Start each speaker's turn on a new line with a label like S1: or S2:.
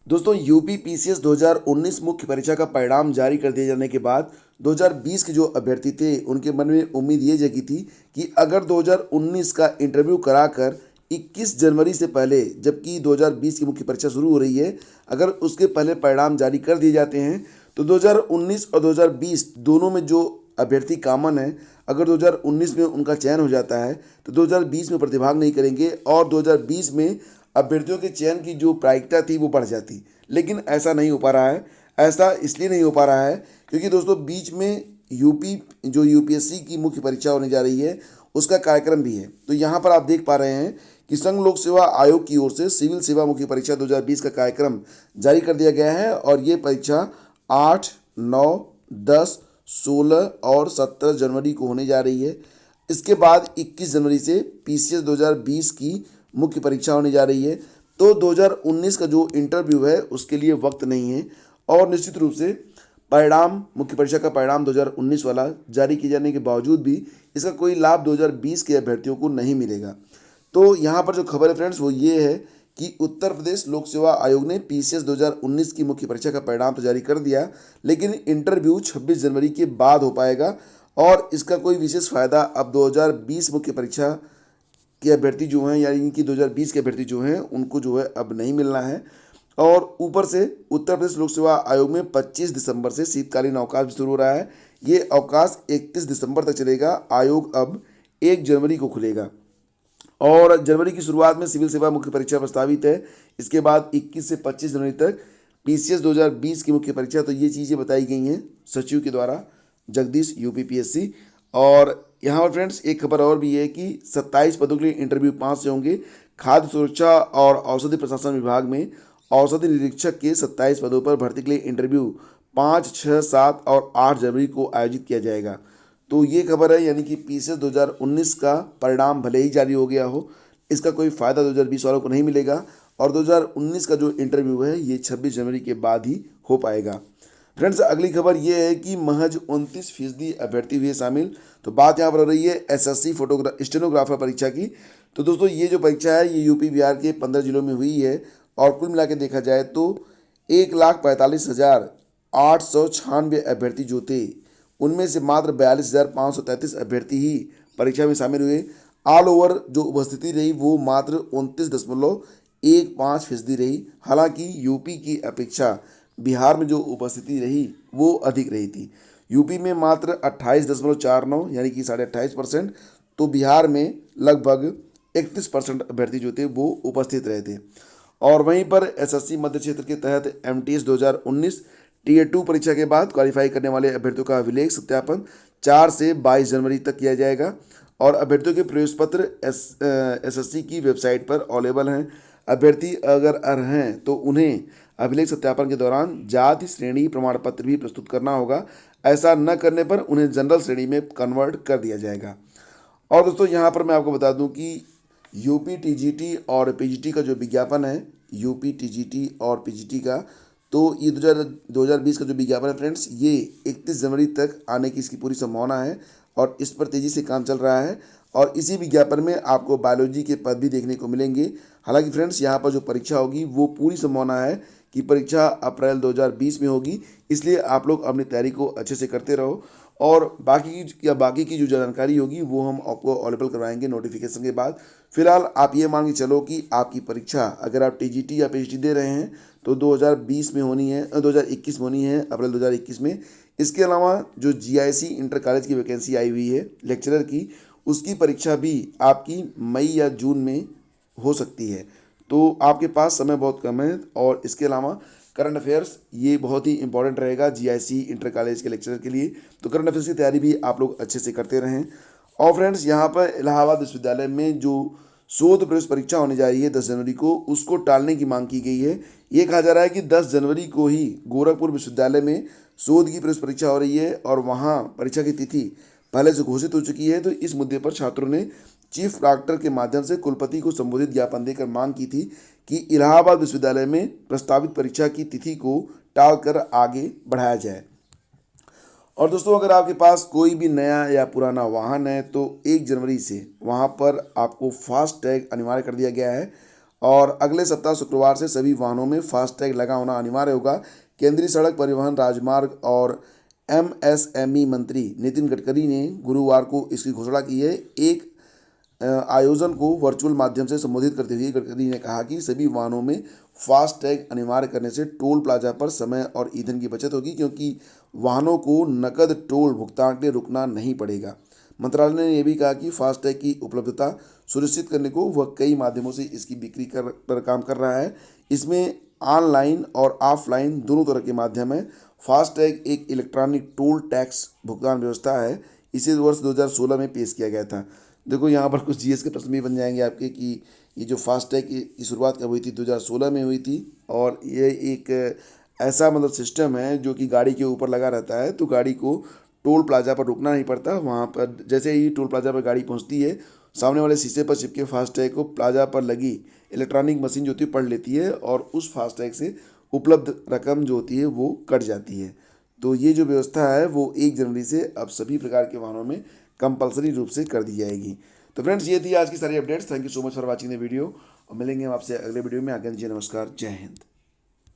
S1: दोस्तों UP PCS 2019 मुख्य परीक्षा का परिणाम जारी कर दिए जाने के बाद 2020 के जो अभ्यर्थी थे उनके मन में उम्मीद ये जगी थी कि अगर 2019 का इंटरव्यू कराकर 21 जनवरी से पहले, जबकि 2020 की मुख्य परीक्षा शुरू हो रही है, अगर उसके पहले परिणाम जारी कर दिए जाते हैं तो 2019 और 2020 दोनों में जो अभ्यर्थी कॉमन है, अगर 2019 में उनका चयन हो जाता है तो 2020 में प्रतिभाग नहीं करेंगे और 2020 में अभ्यर्थियों के चयन की जो प्रायिकता थी वो बढ़ जाती। लेकिन ऐसा नहीं हो पा रहा है। ऐसा इसलिए नहीं हो पा रहा है क्योंकि दोस्तों बीच में यूपी जो यूपीएससी की मुख्य परीक्षा होने जा रही है उसका कार्यक्रम भी है। तो यहाँ पर आप देख पा रहे हैं कि संघ लोक सेवा आयोग की ओर से सिविल सेवा मुख्य परीक्षा 2020 का कार्यक्रम जारी कर दिया गया है और ये परीक्षा 8, 9, 10, 16 और 17 जनवरी को होने जा रही है। इसके बाद 21 जनवरी से पीसीएस 2020 की मुख्य परीक्षा होने जा रही है। तो 2019 का जो इंटरव्यू है उसके लिए वक्त नहीं है और निश्चित रूप से परिणाम, मुख्य परीक्षा का परिणाम 2019 वाला जारी किए जाने के बावजूद भी इसका कोई लाभ 2020 के अभ्यर्थियों को नहीं मिलेगा। तो यहाँ पर जो खबर है फ्रेंड्स वो ये है कि उत्तर प्रदेश लोक सेवा आयोग ने पीसीएस 2019 की मुख्य परीक्षा का परिणाम तो जारी कर दिया, लेकिन इंटरव्यू 26 जनवरी के बाद हो पाएगा और इसका कोई विशेष फायदा अब 2020 मुख्य परीक्षा के अभ्यर्थी जो हैं, यानी कि 2020 के अभ्यर्थी जो हैं, उनको जो है अब नहीं मिलना है। और ऊपर से उत्तर प्रदेश लोक सेवा आयोग में 25 दिसंबर से शीतकालीन अवकाश भी शुरू हो रहा है। ये अवकाश 31 दिसंबर तक चलेगा। आयोग अब 1 जनवरी को खुलेगा और जनवरी की शुरुआत में सिविल सेवा मुख्य परीक्षा प्रस्तावित है। इसके बाद 21 से 25 जनवरी तक पीसीएस 2020 की मुख्य परीक्षा। तो ये चीज़ें बताई गई हैं सचिव के द्वारा, जगदीश, यूपीपीएससी। और यहाँ पर फ्रेंड्स एक खबर और भी है कि 27 पदों के लिए इंटरव्यू 5 से होंगे। खाद्य सुरक्षा और औषधि प्रशासन विभाग में औषधि निरीक्षक के 27 पदों पर भर्ती के लिए इंटरव्यू 5, 6, 7 और 8 जनवरी को आयोजित किया जाएगा। तो ये खबर है, यानी कि पीसीएस 2019 का परिणाम भले ही जारी हो गया हो, इसका कोई फ़ायदा 2020 वालों को नहीं मिलेगा और 2019 का जो इंटरव्यू है ये 26 जनवरी के बाद ही हो पाएगा। फ्रेंड्स अगली खबर ये है कि महज 29% अभ्यर्थी हुए शामिल। तो बात यहाँ पर हो रही है एसएससी स्टेनोग्राफर परीक्षा की। तो दोस्तों ये जो परीक्षा है ये यूपी बिहार के 15 जिलों में हुई है और कुल मिला के देखा जाए तो 1,45,896 अभ्यर्थी जो थे उनमें से मात्र 42,533 अभ्यर्थी ही परीक्षा में शामिल हुए। ऑल ओवर जो उपस्थिति रही वो मात्र 29.15% रही। हालांकि यूपी की अपेक्षा बिहार में जो उपस्थिति रही वो अधिक रही थी। यूपी में मात्र 28.49 यानी कि 28.5%, तो बिहार में लगभग 31% अभ्यर्थी जो थे वो उपस्थित रहे थे। और वहीं पर एसएससी मध्य क्षेत्र के तहत एमटीएस 2019 टीयर 2 परीक्षा के बाद क्वालिफाई करने वाले अभ्यर्थियों का अभिलेख सत्यापन 4 से 22 जनवरी तक किया जाएगा और अभ्यर्थियों के प्रवेश पत्र एसएससी की वेबसाइट पर अवेलेबल हैं। अभ्यर्थी अगर अर्ह हैं तो उन्हें अभिलेख सत्यापन के दौरान जाति श्रेणी प्रमाण पत्र भी प्रस्तुत करना होगा। ऐसा न करने पर उन्हें जनरल श्रेणी में कन्वर्ट कर दिया जाएगा। और दोस्तों यहाँ पर मैं आपको बता दूं कि यूपी टीजीटी और पीजीटी का जो विज्ञापन है, यूपी टीजीटी और पीजीटी का, तो ये 2020 का जो विज्ञापन है फ्रेंड्स ये 31 जनवरी तक आने की इसकी पूरी संभावना है और इस पर तेज़ी से काम चल रहा है। और इसी विज्ञापन में आपको बायोलॉजी के पद भी देखने को मिलेंगे। हालांकि फ्रेंड्स यहाँ पर जो परीक्षा होगी वो पूरी संभावना है कि परीक्षा अप्रैल 2020 में होगी, इसलिए आप लोग अपनी तैयारी को अच्छे से करते रहो और बाकी की जो जानकारी होगी वो हम आपको अवेलेबल करवाएंगे नोटिफिकेशन के बाद। फिलहाल आप ये मान के चलो कि आपकी परीक्षा अगर आप टीजीटी या पीजीटी दे रहे हैं तो 2020 में होनी है, 2021 में होनी है, अप्रैल 2021 में। इसके अलावा जो जीआईसी इंटर कॉलेज की वैकेंसी आई हुई है लेक्चरर की, उसकी परीक्षा भी आपकी मई या जून में हो सकती है। तो आपके पास समय बहुत कम है और इसके अलावा करंट अफेयर्स ये बहुत ही इंपॉर्टेंट रहेगा जीआईसी इंटर कॉलेज के लेक्चरर के लिए। तो करंट अफेयर्स की तैयारी भी आप लोग अच्छे से करते रहें। और फ्रेंड्स यहाँ पर इलाहाबाद विश्वविद्यालय में जो शोध प्रवेश परीक्षा होने जा रही है 10 जनवरी को, उसको टालने की मांग की गई है। ये कहा जा रहा है कि 10 जनवरी को ही गोरखपुर विश्वविद्यालय में शोध की प्रवेश परीक्षा हो रही है और वहाँ परीक्षा की तिथि पहले से घोषित हो चुकी है। तो इस मुद्दे पर छात्रों ने चीफ प्रॉक्टर के माध्यम से कुलपति को संबोधित ज्ञापन देकर मांग की थी कि इलाहाबाद विश्वविद्यालय में प्रस्तावित परीक्षा की तिथि को टालकर आगे बढ़ाया जाए। और दोस्तों अगर आपके पास कोई भी नया या पुराना वाहन है तो 1 जनवरी से वहाँ पर आपको फास्ट टैग अनिवार्य कर दिया गया है और अगले सप्ताह शुक्रवार से सभी वाहनों में फास्टैग लगा होना अनिवार्य होगा। केंद्रीय सड़क परिवहन, राजमार्ग और एमएसएमई मंत्री नितिन गडकरी ने गुरुवार को इसकी घोषणा की है। एक आयोजन को वर्चुअल माध्यम से संबोधित करते हुए गडकरी ने कहा कि सभी वाहनों में फास्टैग अनिवार्य करने से टोल प्लाजा पर समय और ईंधन की बचत होगी, क्योंकि वाहनों को नकद टोल भुगतान के लिए रुकना नहीं पड़ेगा। मंत्रालय ने यह भी कहा कि फास्टैग की उपलब्धता सुनिश्चित करने को वह कई माध्यमों से इसकी बिक्री पर काम कर रहा है। इसमें ऑनलाइन और ऑफलाइन दोनों तरह के माध्यम है। फास्टैग एक इलेक्ट्रॉनिक टोल टैक्स भुगतान व्यवस्था है। इसे वर्ष 2016 में पेश किया गया था। देखो यहाँ पर कुछ जीएस के प्रश्न भी बन जाएंगे आपके कि ये जो फास्टैग की शुरुआत कब हुई थी, 2016 में हुई थी। और ये एक ऐसा मतलब सिस्टम है जो कि गाड़ी के ऊपर लगा रहता है, तो गाड़ी को टोल प्लाजा पर रुकना नहीं पड़ता। वहाँ पर जैसे ही टोल प्लाजा पर गाड़ी पहुँचती है, सामने वाले शीशे पर चिपके फास्टैग को प्लाजा पर लगी इलेक्ट्रॉनिक मशीन जो होती है पढ़ लेती है, और उस फास्टैग से उपलब्ध रकम जो होती है वो कट जाती है। तो ये जो व्यवस्था है वो 1 जनवरी से अब सभी प्रकार के वाहनों में कंपलसरी रूप से कर दी जाएगी। तो फ्रेंड्स, ये थी आज की सारी updates. Thank you so much for watching the video, और मिलेंगे हम आपसे अगले वीडियो में। आगे दीजिए, नमस्कार, जय हिंद।